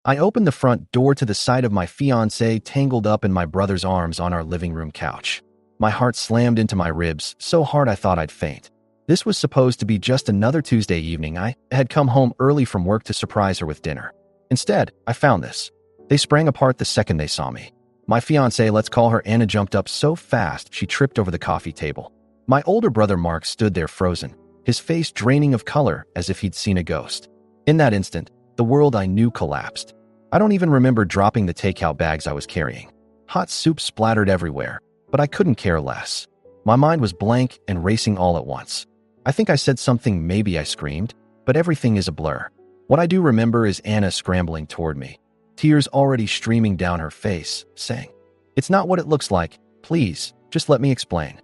I opened the front door to the sight of my fiancé tangled up in my brother's arms on our living room couch. My heart slammed into my ribs so hard I thought I'd faint. This was supposed to be just another Tuesday evening. I had come home early from work to surprise her with dinner. Instead, I found this. They sprang apart the second they saw me. My fiancée, let's call her Anna, jumped up so fast she tripped over the coffee table. My older brother Mark stood there frozen, his face draining of color as if he'd seen a ghost. In that instant, the world I knew collapsed. I don't even remember dropping the takeout bags I was carrying. Hot soup splattered everywhere, but I couldn't care less. My mind was blank and racing all at once. I think I said something, maybe I screamed, but everything is a blur. What I do remember is Anna scrambling toward me, tears already streaming down her face, saying, "It's not what it looks like. Please, just let me explain."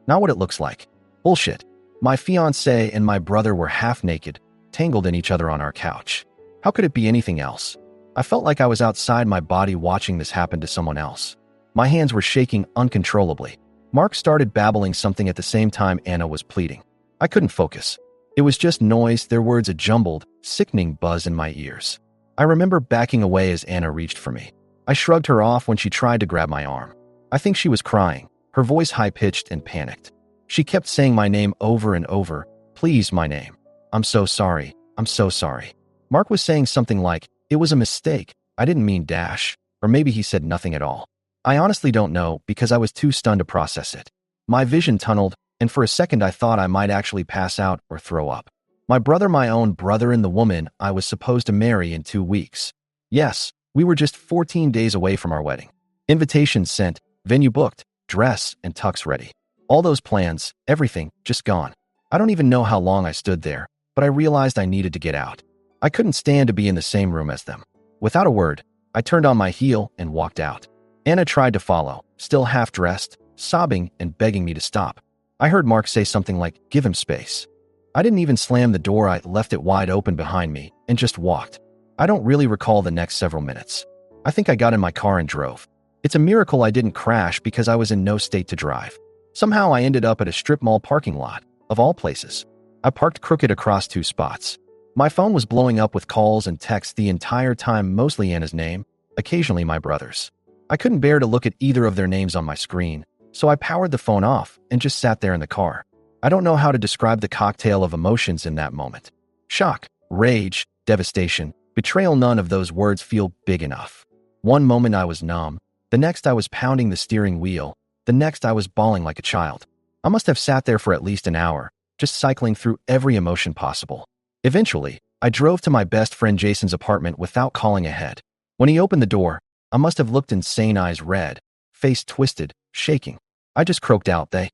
Not what it looks like. Bullshit. My fiancé and my brother were half naked, tangled in each other on our couch. How could it be anything else? I felt like I was outside my body watching this happen to someone else. My hands were shaking uncontrollably. Mark started babbling something at the same time Anna was pleading. I couldn't focus. It was just noise, their words a jumbled, sickening buzz in my ears. I remember backing away as Anna reached for me. I shrugged her off when she tried to grab my arm. I think she was crying, her voice high-pitched and panicked. She kept saying my name over and over. "Please, my name. I'm so sorry. I'm so sorry." Mark was saying something like, "It was a mistake. I didn't mean dash." Or maybe he said nothing at all. I honestly don't know because I was too stunned to process it. My vision tunneled, and for a second I thought I might actually pass out or throw up. My brother, my own brother, and the woman I was supposed to marry in 2 weeks. Yes, we were just 14 days away from our wedding. Invitations sent, venue booked, dress and tux ready. All those plans, everything, just gone. I don't even know how long I stood there, but I realized I needed to get out. I couldn't stand to be in the same room as them. Without a word, I turned on my heel and walked out. Anna tried to follow, still half-dressed, sobbing and begging me to stop. I heard Mark say something like, "Give him space." I didn't even slam the door, I left it wide open behind me and just walked. I don't really recall the next several minutes. I think I got in my car and drove. It's a miracle I didn't crash because I was in no state to drive. Somehow I ended up at a strip mall parking lot, of all places. I parked crooked across 2 spots. My phone was blowing up with calls and texts the entire time, mostly Anna's name, occasionally my brother's. I couldn't bear to look at either of their names on my screen, so I powered the phone off and just sat there in the car. I don't know how to describe the cocktail of emotions in that moment. Shock, rage, devastation, betrayal. None of those words feel big enough. One moment I was numb, the next I was pounding the steering wheel, the next I was bawling like a child. I must have sat there for at least an hour, just cycling through every emotion possible. Eventually, I drove to my best friend Jason's apartment without calling ahead. When he opened the door, I must have looked insane, eyes red, face twisted, shaking. I just croaked out, they,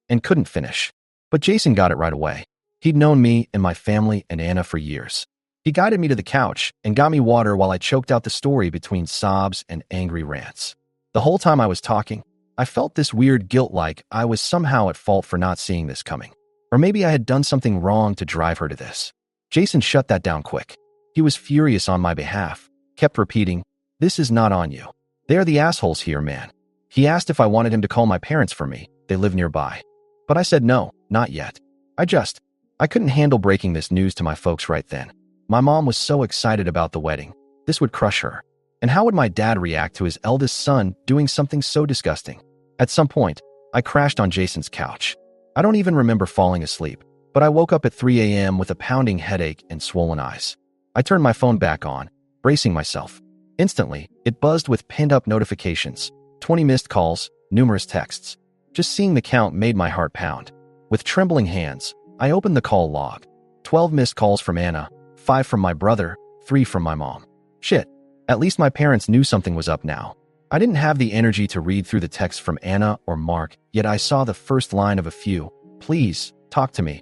and couldn't finish. But Jason got it right away. He'd known me and my family and Anna for years. He guided me to the couch and got me water while I choked out the story between sobs and angry rants. The whole time I was talking, I felt this weird guilt, like I was somehow at fault for not seeing this coming. Or maybe I had done something wrong to drive her to this. Jason shut that down quick. He was furious on my behalf, kept repeating, "This is not on you. They're the assholes here, man." He asked if I wanted him to call my parents for me. They live nearby. But I said no, not yet. I couldn't handle breaking this news to my folks right then. My mom was so excited about the wedding. This would crush her. And how would my dad react to his eldest son doing something so disgusting? At some point, I crashed on Jason's couch. I don't even remember falling asleep, but I woke up at 3 a.m. with a pounding headache and swollen eyes. I turned my phone back on, bracing myself. Instantly, it buzzed with pinned-up notifications, 20 missed calls, numerous texts. Just seeing the count made my heart pound. With trembling hands, I opened the call log. 12 missed calls from Anna, 5 from my brother, 3 from my mom. Shit, at least my parents knew something was up now. I didn't have the energy to read through the texts from Anna or Mark, yet I saw the first line of a few. "Please, talk to me.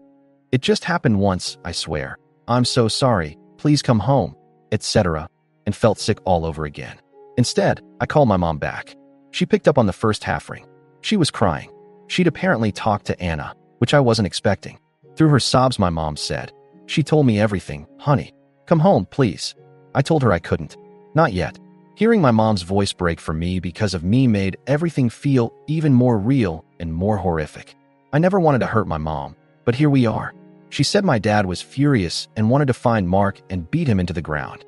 It just happened once, I swear. I'm so sorry. Please come home," etc., and felt sick all over again. Instead, I called my mom back. She picked up on the first half ring. She was crying. She'd apparently talked to Anna, which I wasn't expecting. Through her sobs, my mom said, "She told me everything, honey. Come home, please." I told her I couldn't. Not yet. Hearing my mom's voice break for me because of me made everything feel even more real and more horrific. I never wanted to hurt my mom, but here we are. She said my dad was furious and wanted to find Mark and beat him into the ground.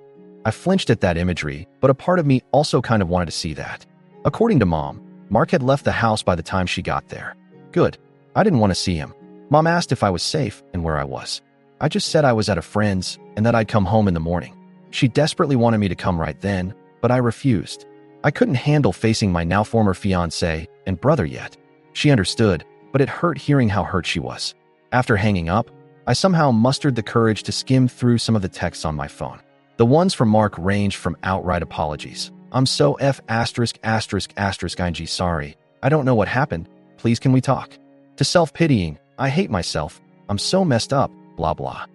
I flinched at that imagery, but a part of me also kind of wanted to see that. According to Mom, Mark had left the house by the time she got there. Good. I didn't want to see him. Mom asked if I was safe and where I was. I just said I was at a friend's and that I'd come home in the morning. She desperately wanted me to come right then, but I refused. I couldn't handle facing my now former fiancé and brother yet. She understood, but it hurt hearing how hurt she was. After hanging up, I somehow mustered the courage to skim through some of the texts on my phone. The ones from Mark ranged from outright apologies. I'm so ****ing sorry. I don't know what happened. Please can we talk? To self-pitying, I hate myself. I'm so messed up, blah blah.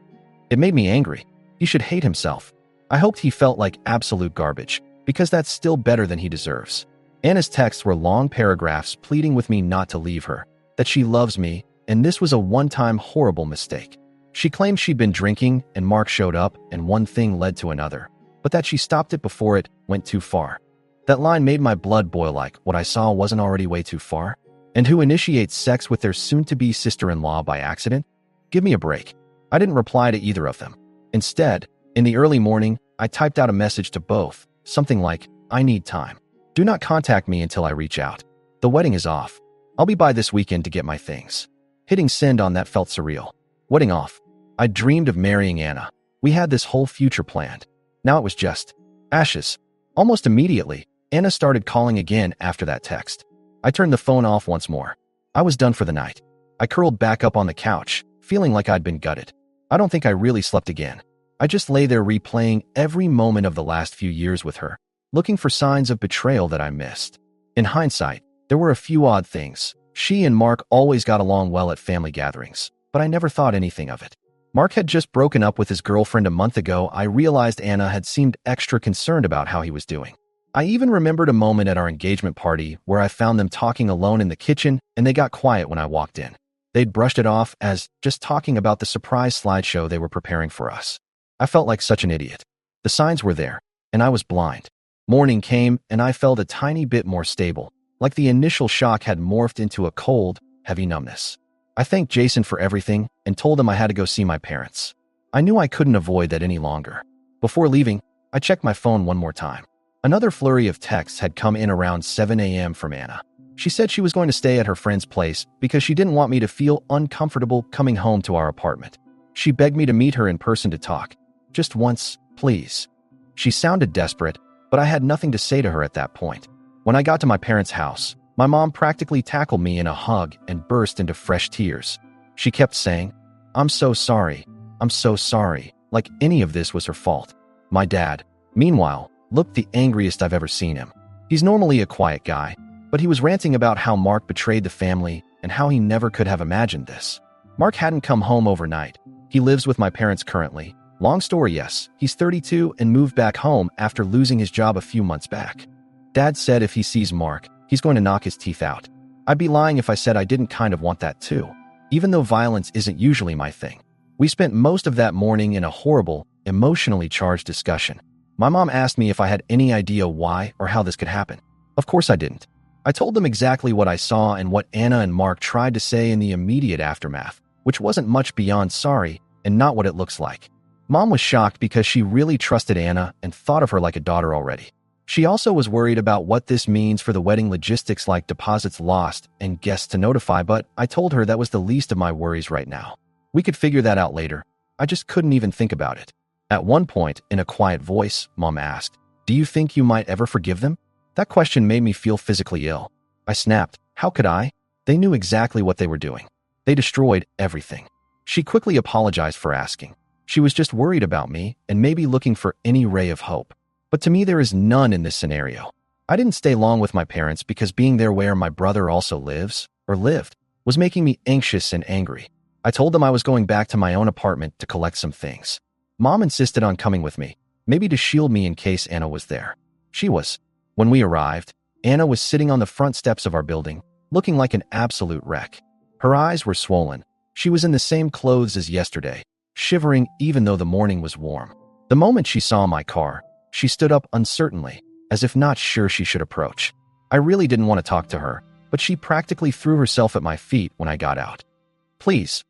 It made me angry. He should hate himself. I hoped he felt like absolute garbage, because that's still better than he deserves. Anna's texts were long paragraphs pleading with me not to leave her, that she loves me, and this was a one-time horrible mistake. She claimed she'd been drinking and Mark showed up and one thing led to another, but that she stopped it before it went too far. That line made my blood boil like what I saw wasn't already way too far. And who initiates sex with their soon-to-be sister-in-law by accident? Give me a break. I didn't reply to either of them. Instead, in the early morning, I typed out a message to both, something like, I need time. Do not contact me until I reach out. The wedding is off. I'll be by this weekend to get my things. Hitting send on that felt surreal. Wedding off. I dreamed of marrying Anna. We had this whole future planned. Now it was just ashes. Almost immediately, Anna started calling again after that text. I turned the phone off once more. I was done for the night. I curled back up on the couch, feeling like I'd been gutted. I don't think I really slept again. I just lay there replaying every moment of the last few years with her, looking for signs of betrayal that I missed. In hindsight, there were a few odd things. She and Mark always got along well at family gatherings, but I never thought anything of it. Mark had just broken up with his girlfriend a month ago. I realized Anna had seemed extra concerned about how he was doing. I even remembered a moment at our engagement party where I found them talking alone in the kitchen and they got quiet when I walked in. They'd brushed it off as just talking about the surprise slideshow they were preparing for us. I felt like such an idiot. The signs were there, and I was blind. Morning came and I felt a tiny bit more stable, like the initial shock had morphed into a cold, heavy numbness. I thanked Jason for everything and told him I had to go see my parents. I knew I couldn't avoid that any longer. Before leaving, I checked my phone one more time. Another flurry of texts had come in around 7 a.m. from Anna. She said she was going to stay at her friend's place because she didn't want me to feel uncomfortable coming home to our apartment. She begged me to meet her in person to talk. Just once, please. She sounded desperate, but I had nothing to say to her at that point. When I got to my parents' house, my mom practically tackled me in a hug and burst into fresh tears. She kept saying, I'm so sorry, like any of this was her fault. My dad, meanwhile, looked the angriest I've ever seen him. He's normally a quiet guy, but he was ranting about how Mark betrayed the family and how he never could have imagined this. Mark hadn't come home overnight. He lives with my parents currently. Long story, yes, he's 32 and moved back home after losing his job a few months back. Dad said if he sees Mark, he's going to knock his teeth out. I'd be lying if I said I didn't kind of want that too, even though violence isn't usually my thing. We spent most of that morning in a horrible, emotionally charged discussion. My mom asked me if I had any idea why or how this could happen. Of course I didn't. I told them exactly what I saw and what Anna and Mark tried to say in the immediate aftermath, which wasn't much beyond sorry and not what it looks like. Mom was shocked because she really trusted Anna and thought of her like a daughter already. She also was worried about what this means for the wedding logistics like deposits lost and guests to notify, but I told her that was the least of my worries right now. We could figure that out later. I just couldn't even think about it. At one point, in a quiet voice, Mom asked, Do you think you might ever forgive them? That question made me feel physically ill. I snapped, How could I? They knew exactly what they were doing. They destroyed everything. She quickly apologized for asking. She was just worried about me and maybe looking for any ray of hope. But to me, there is none in this scenario. I didn't stay long with my parents because being there where my brother also lives, or lived, was making me anxious and angry. I told them I was going back to my own apartment to collect some things. Mom insisted on coming with me, maybe to shield me in case Anna was there. She was. When we arrived, Anna was sitting on the front steps of our building, looking like an absolute wreck. Her eyes were swollen. She was in the same clothes as yesterday, shivering even though the morning was warm. The moment she saw my car, she stood up uncertainly, as if not sure she should approach. I really didn't want to talk to her, but she practically threw herself at my feet when I got out. Please,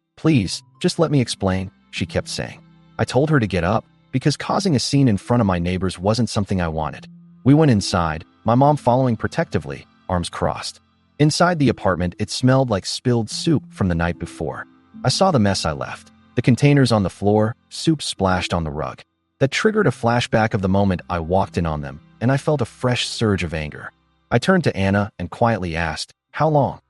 just let me explain, she kept saying. I told her to get up, because causing a scene in front of my neighbors wasn't something I wanted. We went inside, my mom following protectively, arms crossed. Inside the apartment, it smelled like spilled soup from the night before. I saw the mess I left. The containers on the floor, soup splashed on the rug. That triggered a flashback of the moment I walked in on them, and I felt a fresh surge of anger. I turned to Anna and quietly asked, "How long?"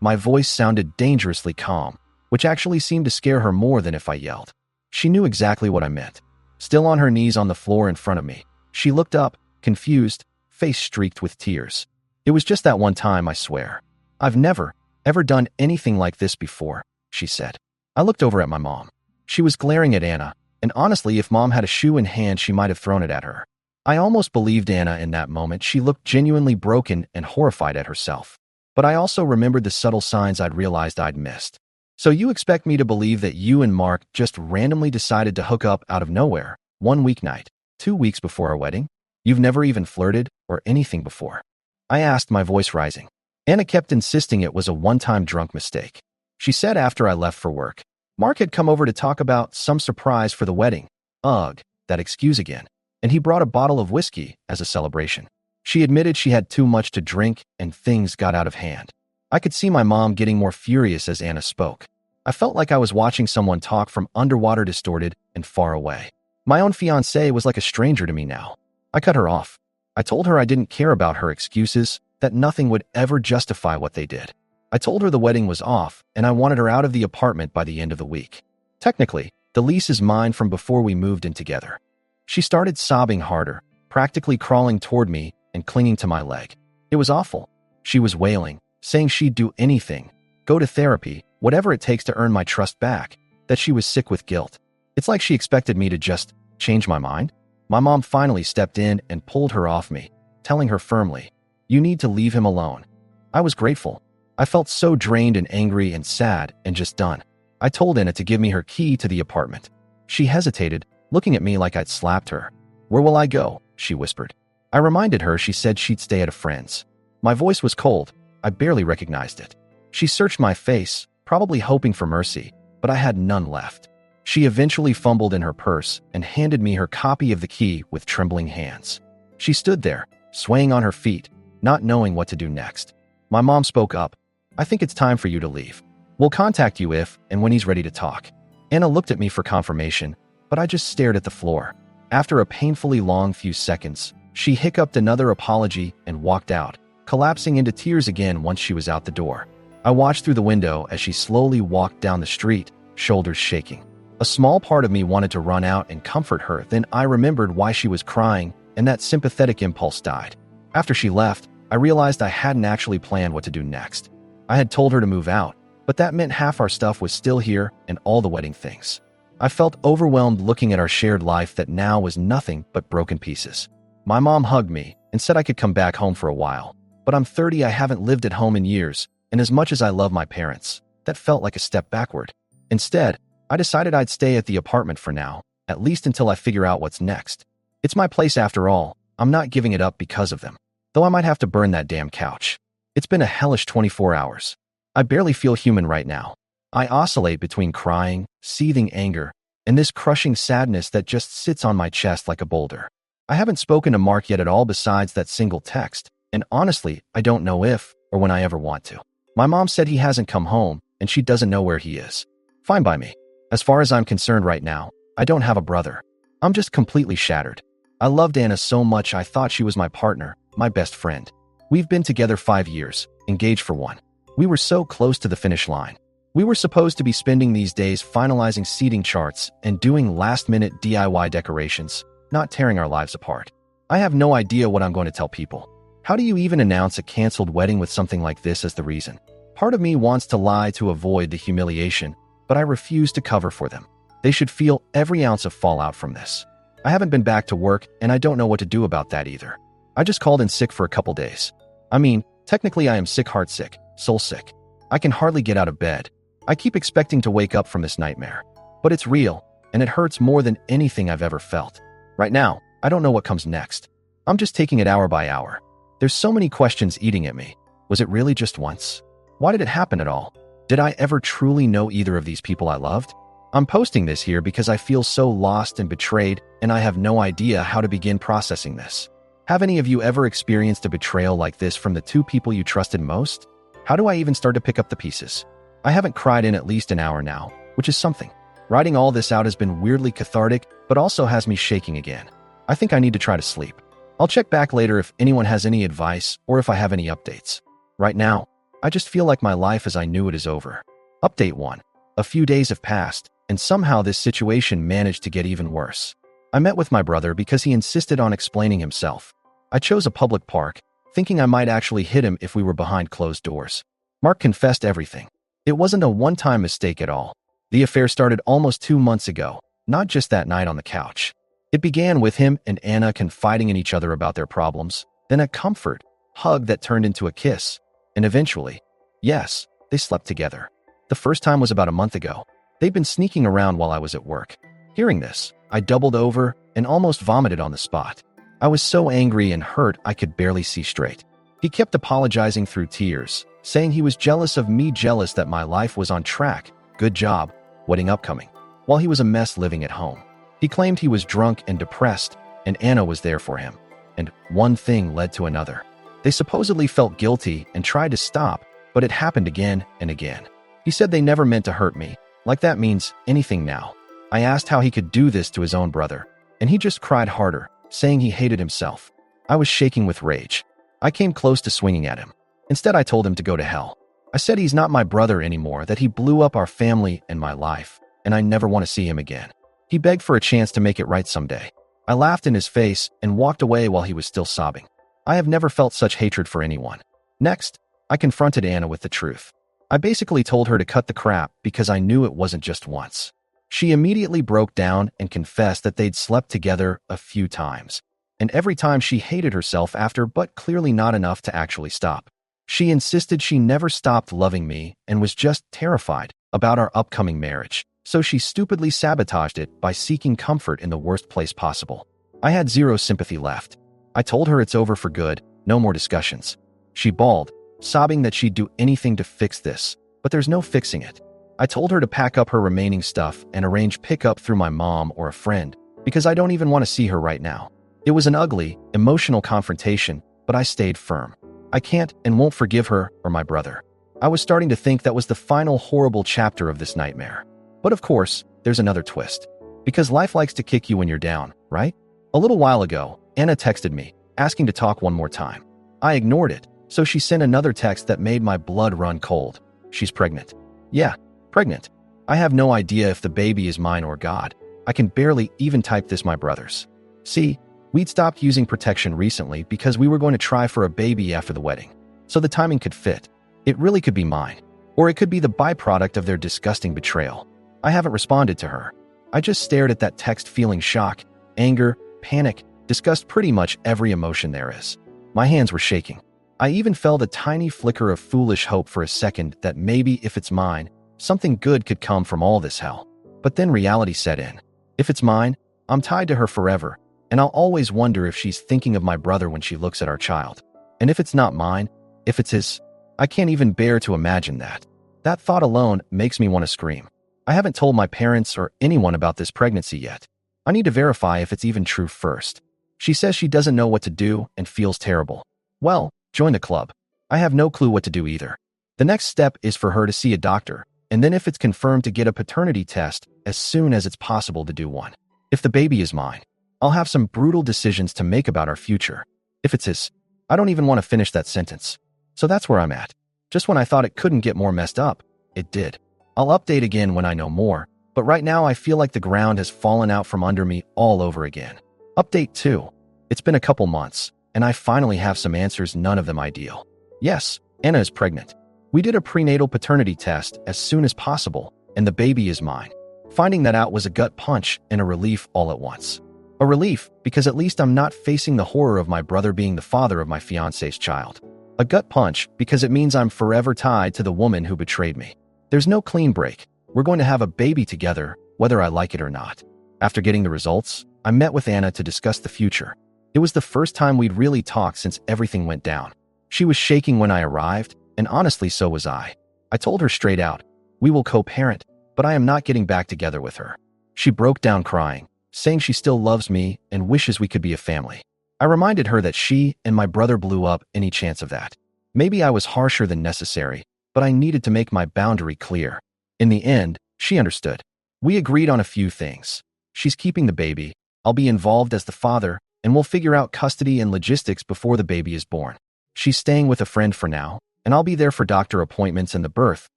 My voice sounded dangerously calm, which actually seemed to scare her more than if I yelled. She knew exactly what I meant. Still on her knees on the floor in front of me, she looked up, confused, face streaked with tears. "It was just that one time, I swear. I've never, ever done anything like this before," she said. I looked over at my mom. She was glaring at Anna, and honestly, if Mom had a shoe in hand, she might have thrown it at her. I almost believed Anna in that moment. She looked genuinely broken and horrified at herself. But I also remembered the subtle signs I'd realized I'd missed. "So you expect me to believe that you and Mark just randomly decided to hook up out of nowhere, one weeknight, 2 weeks before our wedding? You've never even flirted or anything before?" I asked, my voice rising. Anna kept insisting it was a one-time drunk mistake. She said after I left for work, Mark had come over to talk about some surprise for the wedding. Ugh, that excuse again. And he brought a bottle of whiskey as a celebration. She admitted she had too much to drink and things got out of hand. I could see my mom getting more furious as Anna spoke. I felt like I was watching someone talk from underwater, distorted and far away. My own fiancé was like a stranger to me now. I cut her off. I told her I didn't care about her excuses, that nothing would ever justify what they did. I told her the wedding was off and I wanted her out of the apartment by the end of the week. Technically, the lease is mine from before we moved in together. She started sobbing harder, practically crawling toward me and clinging to my leg. It was awful. She was wailing, saying she'd do anything, go to therapy, whatever it takes to earn my trust back, that she was sick with guilt. It's like she expected me to just change my mind. My mom finally stepped in and pulled her off me, telling her firmly, "You need to leave him alone." I was grateful. I felt so drained and angry and sad and just done. I told Anna to give me her key to the apartment. She hesitated, looking at me like I'd slapped her. "Where will I go?" she whispered. I reminded her she said she'd stay at a friend's. My voice was cold. I barely recognized it. She searched my face, probably hoping for mercy, but I had none left. She eventually fumbled in her purse and handed me her copy of the key with trembling hands. She stood there, swaying on her feet, not knowing what to do next. My mom spoke up. "I think it's time for you to leave. We'll contact you if and when he's ready to talk." Anna looked at me for confirmation, but I just stared at the floor. After a painfully long few seconds, she hiccuped another apology and walked out, collapsing into tears again once she was out the door. I watched through the window as she slowly walked down the street, shoulders shaking. A small part of me wanted to run out and comfort her, then I remembered why she was crying, and that sympathetic impulse died. After she left, I realized I hadn't actually planned what to do next. I had told her to move out, but that meant half our stuff was still here and all the wedding things. I felt overwhelmed looking at our shared life that now was nothing but broken pieces. My mom hugged me and said I could come back home for a while, but I'm 30, I haven't lived at home in years, and as much as I love my parents, that felt like a step backward. Instead, I decided I'd stay at the apartment for now, at least until I figure out what's next. It's my place after all. I'm not giving it up because of them, though I might have to burn that damn couch. It's been a hellish 24 hours. I barely feel human right now. I oscillate between crying, seething anger, and this crushing sadness that just sits on my chest like a boulder. I haven't spoken to Mark yet at all besides that single text, and honestly, I don't know if or when I ever want to. My mom said he hasn't come home, and she doesn't know where he is. Fine by me. As far as I'm concerned right now, I don't have a brother. I'm just completely shattered. I loved Anna so much I thought she was my partner, my best friend. We've been together 5 years, engaged for 1. We were so close to the finish line. We were supposed to be spending these days finalizing seating charts and doing last-minute DIY decorations, not tearing our lives apart. I have no idea what I'm going to tell people. How do you even announce a canceled wedding with something like this as the reason? Part of me wants to lie to avoid the humiliation, but I refuse to cover for them. They should feel every ounce of fallout from this. I haven't been back to work, and I don't know what to do about that either. I just called in sick for a couple days. I mean, technically I am sick, heart sick, soul sick. I can hardly get out of bed. I keep expecting to wake up from this nightmare. But it's real, and it hurts more than anything I've ever felt. Right now, I don't know what comes next. I'm just taking it hour by hour. There's so many questions eating at me. Was it really just once? Why did it happen at all? Did I ever truly know either of these people I loved? I'm posting this here because I feel so lost and betrayed, and I have no idea how to begin processing this. Have any of you ever experienced a betrayal like this from the two people you trusted most? How do I even start to pick up the pieces? I haven't cried in at least an hour now, which is something. Writing all this out has been weirdly cathartic, but also has me shaking again. I think I need to try to sleep. I'll check back later if anyone has any advice or if I have any updates. Right now, I just feel like my life as I knew it is over. Update 1. A few days have passed, and somehow this situation managed to get even worse. I met with my brother because he insisted on explaining himself. I chose a public park, thinking I might actually hit him if we were behind closed doors. Mark confessed everything. It wasn't a one-time mistake at all. The affair started almost 2 months ago, not just that night on the couch. It began with him and Anna confiding in each other about their problems, then a comfort hug that turned into a kiss, and eventually, yes, they slept together. The first time was about a month ago. They'd been sneaking around while I was at work. Hearing this, I doubled over and almost vomited on the spot. I was so angry and hurt I could barely see straight. He kept apologizing through tears, saying he was jealous of me, jealous that my life was on track, good job, wedding upcoming, while he was a mess living at home. He claimed he was drunk and depressed, and Anna was there for him. And one thing led to another. They supposedly felt guilty and tried to stop, but it happened again and again. He said they never meant to hurt me, like that means anything now. I asked how he could do this to his own brother, and he just cried harder, saying he hated himself. I was shaking with rage. I came close to swinging at him. Instead, I told him to go to hell. I said he's not my brother anymore, that he blew up our family and my life, and I never want to see him again. He begged for a chance to make it right someday. I laughed in his face and walked away while he was still sobbing. I have never felt such hatred for anyone. Next, I confronted Anna with the truth. I basically told her to cut the crap because I knew it wasn't just once. She immediately broke down and confessed that they'd slept together a few times, and every time she hated herself after, but clearly not enough to actually stop. She insisted she never stopped loving me and was just terrified about our upcoming marriage, so she stupidly sabotaged it by seeking comfort in the worst place possible. I had zero sympathy left. I told her it's over for good, no more discussions. She bawled, sobbing that she'd do anything to fix this, but there's no fixing it. I told her to pack up her remaining stuff and arrange pickup through my mom or a friend, because I don't even want to see her right now. It was an ugly, emotional confrontation, but I stayed firm. I can't and won't forgive her or my brother. I was starting to think that was the final horrible chapter of this nightmare. But of course, there's another twist. Because life likes to kick you when you're down, right? A little while ago, Anna texted me, asking to talk one more time. I ignored it, so she sent another text that made my blood run cold. She's pregnant. Yeah, pregnant. I have no idea if the baby is mine or God. I can barely even type this my brother's. See, we'd stopped using protection recently because we were going to try for a baby after the wedding. So the timing could fit. It really could be mine. Or it could be the byproduct of their disgusting betrayal. I haven't responded to her. I just stared at that text feeling shock, anger, panic, disgust, pretty much every emotion there is. My hands were shaking. I even felt a tiny flicker of foolish hope for a second that maybe if it's mine, something good could come from all this hell. But then reality set in. If it's mine, I'm tied to her forever, and I'll always wonder if she's thinking of my brother when she looks at our child. And if it's not mine, if it's his, I can't even bear to imagine that. That thought alone makes me want to scream. I haven't told my parents or anyone about this pregnancy yet. I need to verify if it's even true first. She says she doesn't know what to do and feels terrible. Well, join the club. I have no clue what to do either. The next step is for her to see a doctor, and then if it's confirmed, to get a paternity test as soon as it's possible to do one. If the baby is mine, I'll have some brutal decisions to make about our future. If it's his, I don't even want to finish that sentence. So that's where I'm at. Just when I thought it couldn't get more messed up, it did. I'll update again when I know more, but right now I feel like the ground has fallen out from under me all over again. Update 2. It's been a couple months, and I finally have some answers, none of them ideal. Yes, Anna is pregnant. We did a prenatal paternity test as soon as possible, and the baby is mine. Finding that out was a gut punch and a relief all at once. A relief because at least I'm not facing the horror of my brother being the father of my fiancé's child. A gut punch because it means I'm forever tied to the woman who betrayed me. There's no clean break. We're going to have a baby together, whether I like it or not. After getting the results, I met with Anna to discuss the future. It was the first time we'd really talked since everything went down. She was shaking when I arrived, and honestly, so was I. I told her straight out, we will co-parent, but I am not getting back together with her. She broke down crying, saying she still loves me and wishes we could be a family. I reminded her that she and my brother blew up any chance of that. Maybe I was harsher than necessary, but I needed to make my boundary clear. In the end, she understood. We agreed on a few things. She's keeping the baby, I'll be involved as the father, and we'll figure out custody and logistics before the baby is born. She's staying with a friend for now, and I'll be there for doctor appointments and the birth,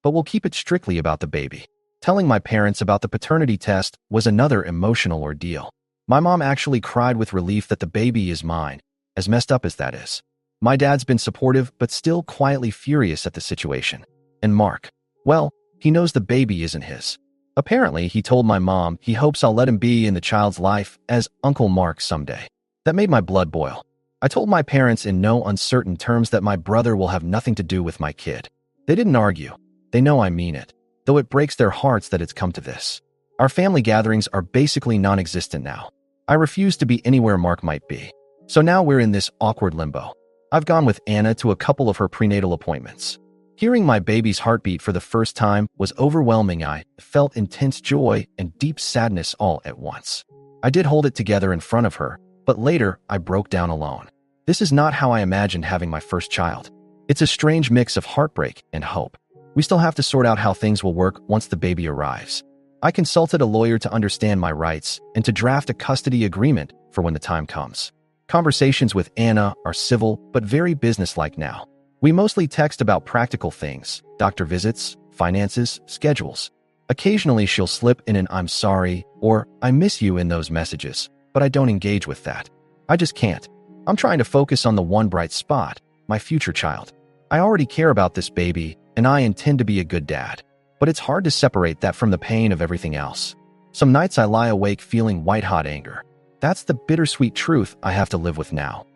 but we'll keep it strictly about the baby. Telling my parents about the paternity test was another emotional ordeal. My mom actually cried with relief that the baby is mine, as messed up as that is. My dad's been supportive but still quietly furious at the situation. And Mark, well, he knows the baby isn't his. Apparently, he told my mom he hopes I'll let him be in the child's life as Uncle Mark someday. That made my blood boil. I told my parents in no uncertain terms that my brother will have nothing to do with my kid. They didn't argue. They know I mean it, though it breaks their hearts that it's come to this. Our family gatherings are basically non-existent now. I refuse to be anywhere Mark might be. So now we're in this awkward limbo. I've gone with Anna to a couple of her prenatal appointments. Hearing my baby's heartbeat for the first time was overwhelming. I felt intense joy and deep sadness all at once. I did hold it together in front of her, but later I broke down alone. This is not how I imagined having my first child. It's a strange mix of heartbreak and hope. We still have to sort out how things will work once the baby arrives. I consulted a lawyer to understand my rights and to draft a custody agreement for when the time comes. Conversations with Anna are civil but very businesslike now. We mostly text about practical things, doctor visits, finances, schedules. Occasionally she'll slip in an "I'm sorry" or "I miss you" in those messages, but I don't engage with that. I just can't. I'm trying to focus on the one bright spot, my future child. I already care about this baby, and I intend to be a good dad. But it's hard to separate that from the pain of everything else. Some nights I lie awake feeling white-hot anger. That's the bittersweet truth I have to live with now.